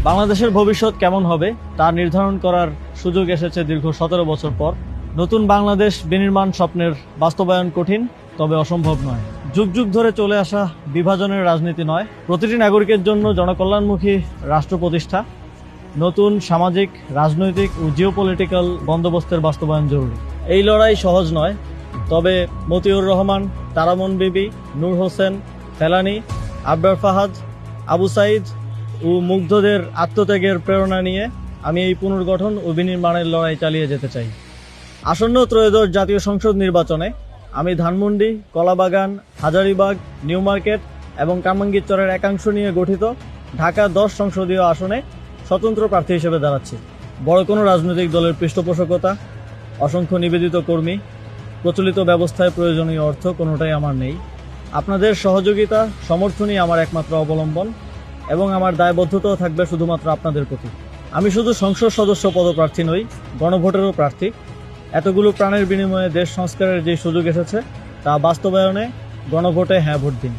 বাংলাদেশের ভবিষ্যৎ কেমন হবে তা নির্ধারণ করার সুযোগ এসেছে দীর্ঘ 17 বছর পর। নতুন বাংলাদেশ বিনির্মাণ স্বপ্নের বাস্তবায়ন কঠিন, তবে অসম্ভব নয়। যুগ যুগ ধরে চলে আসা বিভাজনের রাজনীতি নয়, প্রতিটি নাগরিকের জন্য জনকল্যাণমুখী রাষ্ট্র প্রতিষ্ঠা, নতুন সামাজিক, রাজনৈতিক ও জিওপলিটিক্যাল বন্দোবস্তের বাস্তবায়ন জরুরি। এই লড়াই সহজ নয়, তবে মতিউর রহমান, তারামন বিবি, নূর হোসেন, ফেলানী, আবরার ফাহাদ, আবু সাইদ ও মুগ্ধদের আত্মত্যাগের প্রেরণা নিয়ে আমি এই পুনর্গঠন ও বিনির্মাণের লড়াই চালিয়ে যেতে চাই। আসন্ন ত্রয়োদশ জাতীয় সংসদ নির্বাচনে আমি ধানমন্ডি, কলাবাগান, হাজারীবাগ, নিউ মার্কেট এবং কামরাঙ্গীরচরের একাংশ নিয়ে গঠিত ঢাকা 10 সংসদীয় আসনে স্বতন্ত্র প্রার্থী হিসেবে দাঁড়াচ্ছি। বড় কোনো রাজনৈতিক দলের পৃষ্ঠপোষকতা, অসংখ্য নিবেদিত কর্মী, প্রচলিত ব্যবস্থায় প্রয়োজনীয় অর্থ কোনোটাই আমার নেই। আপনাদের সহযোগিতা, সমর্থনই আমার একমাত্র অবলম্বন এবং আমার দায়বদ্ধতাও থাকবে শুধুমাত্র আপনাদের প্রতি। আমি শুধু সংসদ সদস্য পদপ্রার্থী নই, গণভোটেরও প্রার্থী। এতগুলো প্রাণের বিনিময়ে দেশ সংস্কারের যে সুযোগ এসেছে তা বাস্তবায়নে গণভোটে হ্যাঁ ভোট দিন।